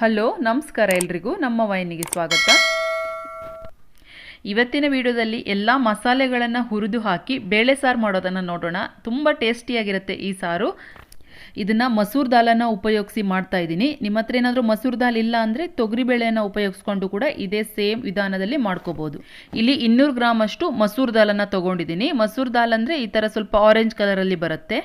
Hello ನಮಸ್ಕಾರ ಎಲ್ರಿಗೂ ನಮ್ಮ ವೈನಿಗೆ ಸ್ವಾಗತ. ಇವತ್ತಿನ ವಿಡಿಯೋದಲ್ಲಿ ಎಲ್ಲ ಮಸಾಲೆಗಳನ್ನು ಹುರಿದು ಹಾಕಿ ಬೇಳೆ ಸಾರು ಮಾಡೋದನ್ನು ನೋಡೋಣ. ತುಂಬ ಟೇಸ್ಟಿಯಾಗಿರುತ್ತೆ ಈ ಸಾರು. ಇದನ್ನು ಮಸೂರ್ ದಾಲನ್ನು ಉಪಯೋಗಿಸಿ ಮಾಡ್ತಾ ಇದ್ದೀನಿ. ನಿಮ್ಮ ಹತ್ರ ಏನಾದರೂ ಮಸೂರ್ ದಾಲ್ ಇಲ್ಲ ಅಂದರೆ ತೊಗರಿಬೇಳೆಯನ್ನು ಉಪಯೋಗಿಸ್ಕೊಂಡು ಕೂಡ ಇದೇ ಸೇಮ್ ವಿಧಾನದಲ್ಲಿ ಮಾಡ್ಕೋಬೋದು. ಇಲ್ಲಿ 200 ಗ್ರಾಮ್ ಅಷ್ಟು ಮಸೂರ್ ದಾಲನ್ನು ತೊಗೊಂಡಿದ್ದೀನಿ. ಮಸೂರ್ ದಾಲ್ ಅಂದರೆ ಈ ಥರ ಸ್ವಲ್ಪ ಆರೆಂಜ್ ಕಲರಲ್ಲಿ ಬರುತ್ತೆ.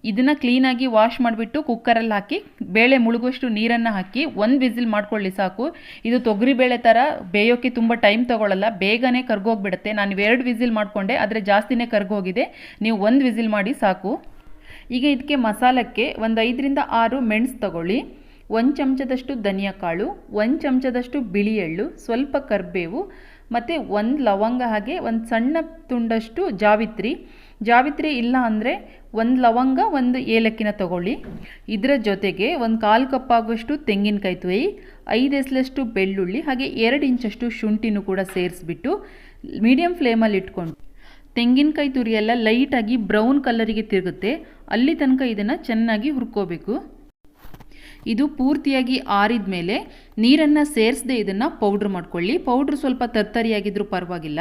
ಇದನ್ನು ಕ್ಲೀನಾಗಿ ವಾಶ್ ಮಾಡಿಬಿಟ್ಟು ಕುಕ್ಕರಲ್ಲಿ ಹಾಕಿ ಬೇಳೆ ಮುಳುಗುವಷ್ಟು ನೀರನ್ನು ಹಾಕಿ 1 ವಿಸಿಲ್ ಮಾಡ್ಕೊಳ್ಳಿ ಸಾಕು. ಇದು ತೊಗರಿಬೇಳೆ ಥರ ಬೇಯೋಕ್ಕೆ ತುಂಬ ಟೈಮ್ ತೊಗೊಳ್ಳಲ್ಲ, ಬೇಗನೆ ಕರ್ಗೋಗ್ಬಿಡುತ್ತೆ. ನಾನು 2 ವಿಸಿಲ್ ಮಾಡಿಕೊಂಡೆ, ಆದರೆ ಜಾಸ್ತಿನೇ ಕರ್ಗೋಗಿದೆ. ನೀವು 1 ವಿಸಿಲ್ ಮಾಡಿ ಸಾಕು. ಈಗ ಇದಕ್ಕೆ ಮಸಾಲಕ್ಕೆ ಒಂದು 5 ರಿಂದ 6 ಮೆಣಸು ತಗೊಳ್ಳಿ, 1 ಚಮಚದಷ್ಟು ಧನಿಯಾ ಕಾಳು, 1 ಚಮಚದಷ್ಟು ಬಿಳಿ ಎಳ್ಳು, ಸ್ವಲ್ಪ ಕರಿಬೇವು ಮತ್ತು 1 ಲವಂಗ, ಹಾಗೆ ಒಂದು ಸಣ್ಣ ತುಂಡಷ್ಟು ಜಾವಿತ್ರಿ ಇಲ್ಲ ಅಂದರೆ 1 ಲವಂಗ, 1 ಏಲಕ್ಕಿನ ತಗೊಳ್ಳಿ. ಇದರ ಜೊತೆಗೆ 1/4 ಕಪ್ ಆಗುವಷ್ಟು ತೆಂಗಿನಕಾಯಿ ತುರಿ, 5 ಎಸಳಷ್ಟು ಬೆಳ್ಳುಳ್ಳಿ, ಹಾಗೆ 2 ಇಂಚಷ್ಟು ಶುಂಠಿನೂ ಕೂಡ ಸೇರಿಸ್ಬಿಟ್ಟು ಮೀಡಿಯಂ ಫ್ಲೇಮಲ್ಲಿ ಇಟ್ಕೊಂಡು ತೆಂಗಿನಕಾಯಿ ತುರಿ ಎಲ್ಲ ಲೈಟಾಗಿ ಬ್ರೌನ್ ಕಲರಿಗೆ ತಿರುಗುತ್ತೆ ಅಲ್ಲಿ ತನಕ ಇದನ್ನು ಚೆನ್ನಾಗಿ ಹುರ್ಕೋಬೇಕು. ಇದು ಪೂರ್ತಿಯಾಗಿ ಆರಿದ ಮೇಲೆ ನೀರನ್ನು ಸೇರಿಸದೆ ಇದನ್ನು ಪೌಡ್ರ್ ಮಾಡ್ಕೊಳ್ಳಿ. ಪೌಡ್ರ್ ಸ್ವಲ್ಪ ತರ್ತರಿಯಾಗಿದ್ರೂ ಪರವಾಗಿಲ್ಲ.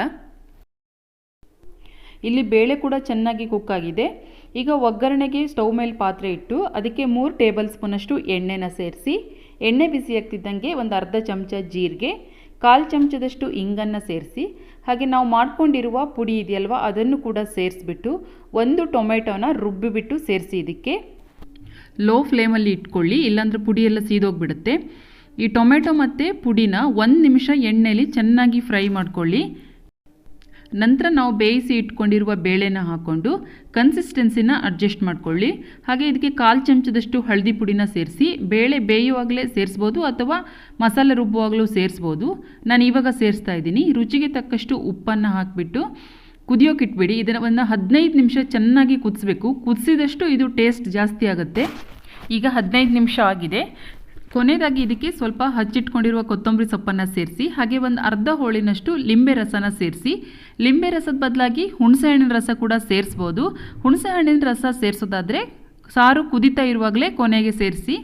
ಇಲ್ಲಿ ಬೇಳೆ ಕೂಡ ಚೆನ್ನಾಗಿ ಕುಕ್ ಆಗಿದೆ. ಈಗ ಒಗ್ಗರಣೆಗೆ ಸ್ಟವ್ ಮೇಲೆ ಪಾತ್ರೆ ಇಟ್ಟು ಅದಕ್ಕೆ 3 ಟೇಬಲ್ ಸ್ಪೂನಷ್ಟು ಎಣ್ಣೆನ ಸೇರಿಸಿ, ಎಣ್ಣೆ ಬಿಸಿ ಆಗ್ತಿದ್ದಂಗೆ ಒಂದು ಅರ್ಧ ಚಮಚ ಜೀರಿಗೆ, 1/4 ಚಮಚದಷ್ಟು ಇಂಗನ್ನು ಸೇರಿಸಿ, ಹಾಗೆ ನಾವು ಮಾಡ್ಕೊಂಡಿರುವ ಪುಡಿ ಇದೆಯಲ್ವ ಅದನ್ನು ಕೂಡ ಸೇರಿಸ್ಬಿಟ್ಟು 1 ಟೊಮೆಟೊನ ರುಬ್ಬಿಬಿಟ್ಟು ಸೇರಿಸಿ. ಇದಕ್ಕೆ ಲೋ ಫ್ಲೇಮಲ್ಲಿ ಇಟ್ಕೊಳ್ಳಿ, ಇಲ್ಲಾಂದರೆ ಪುಡಿ ಎಲ್ಲ ಸೀದೋಗ್ಬಿಡುತ್ತೆ. ಈ ಟೊಮೆಟೊ ಮತ್ತು ಪುಡಿನ 1 ನಿಮಿಷ ಎಣ್ಣೆಯಲ್ಲಿ ಚೆನ್ನಾಗಿ ಫ್ರೈ ಮಾಡ್ಕೊಳ್ಳಿ. ನಂತರ ನಾವು ಬೇಯಿಸಿ ಇಟ್ಕೊಂಡಿರುವ ಬೇಳೆನ ಹಾಕ್ಕೊಂಡು ಕನ್ಸಿಸ್ಟೆನ್ಸಿನ ಅಡ್ಜಸ್ಟ್ ಮಾಡ್ಕೊಳ್ಳಿ. ಹಾಗೆ ಇದಕ್ಕೆ 1/4 ಚಮಚದಷ್ಟು ಹಳದಿ ಪುಡಿನ ಸೇರಿಸಿ, ಬೇಳೆ ಬೇಯುವಾಗಲೇ ಸೇರಿಸ್ಬೋದು ಅಥವಾ ಮಸಾಲೆ ರುಬ್ಬುವಾಗಲೂ ಸೇರಿಸ್ಬೋದು. ನಾನು ಇವಾಗ ಸೇರಿಸ್ತಾ ಇದ್ದೀನಿ. ರುಚಿಗೆ ತಕ್ಕಷ್ಟು ಉಪ್ಪನ್ನು ಹಾಕಿಬಿಟ್ಟು ಕುದಿಯೋಕೆ ಇಟ್ಬಿಡಿ. ಇದನ್ನು ಒಂದು 15 ನಿಮಿಷ ಚೆನ್ನಾಗಿ ಕುದಿಸ್ಬೇಕು. ಕುದಿಸಿದಷ್ಟು ಇದು ಟೇಸ್ಟ್ ಜಾಸ್ತಿ ಆಗುತ್ತೆ. ಈಗ 15 ನಿಮಿಷ ಆಗಿದೆ. ಕೊನೆಯದಾಗಿ ಇದಕ್ಕೆ ಸ್ವಲ್ಪ ಹಚ್ಚಿಟ್ಕೊಂಡಿರುವ ಕೊತ್ತಂಬರಿ ಸೊಪ್ಪನ್ನು ಸೇರಿಸಿ, ಹಾಗೆ ಒಂದು ಅರ್ಧ ಹೋಳಿನಷ್ಟು ಲಿಂಬೆ ರಸನ ಸೇರಿಸಿ. ಲಿಂಬೆ ರಸದ ಬದಲಾಗಿ ಹುಣಸೆಹಣ್ಣಿನ ರಸ ಕೂಡ ಸೇರಿಸ್ಬೋದು. ಹುಣಸೆಹಣ್ಣಿನ ರಸ ಸೇರಿಸೋದಾದರೆ ಸಾರು ಕುದಿತಾ ಇರುವಾಗಲೇ ಕೊನೆಗೆ ಸೇರಿಸಿ.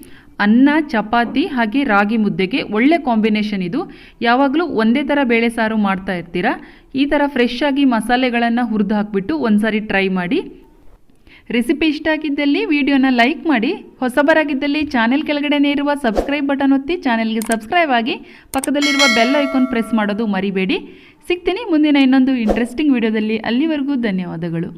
ಅನ್ನ, ಚಪಾತಿ ಹಾಗೆ ರಾಗಿ ಮುದ್ದೆಗೆ ಒಳ್ಳೆ ಕಾಂಬಿನೇಷನ್ ಇದು. ಯಾವಾಗಲೂ ಒಂದೇ ಥರ ಬೇಳೆ ಸಾರು ಮಾಡ್ತಾ ಇರ್ತೀರಾ, ಈ ಥರ ಫ್ರೆಶ್ ಆಗಿ ಮಸಾಲೆಗಳನ್ನು ಹುರಿದು ಹಾಕಿಬಿಟ್ಟು ಒಂದ್ಸಾರಿ ಟ್ರೈ ಮಾಡಿ. ರೆಸಿಪಿ ಇಷ್ಟ ಆಗಿದ್ದಲ್ಲಿ ವಿಡಿಯೋನ ಲೈಕ್ ಮಾಡಿ. ಹೊಸಬರಾಗಿದ್ದಲ್ಲಿ ಚಾನೆಲ್ ಕೆಳಗಡೆನೇ ಇರುವ ಸಬ್ಸ್ಕ್ರೈಬ್ ಬಟನ್ ಒತ್ತಿ ಚಾನೆಲ್ಗೆ ಸಬ್ಸ್ಕ್ರೈಬ್ ಆಗಿ, ಪಕ್ಕದಲ್ಲಿರುವ ಬೆಲ್ ಐಕಾನ್ ಪ್ರೆಸ್ ಮಾಡೋದು ಮರಿಬೇಡಿ. ಸಿಗ್ತೀನಿ ಮುಂದಿನ ಇನ್ನೊಂದು ಇಂಟ್ರೆಸ್ಟಿಂಗ್ ವಿಡಿಯೋದಲ್ಲಿ. ಅಲ್ಲಿವರೆಗೂ ಧನ್ಯವಾದಗಳು.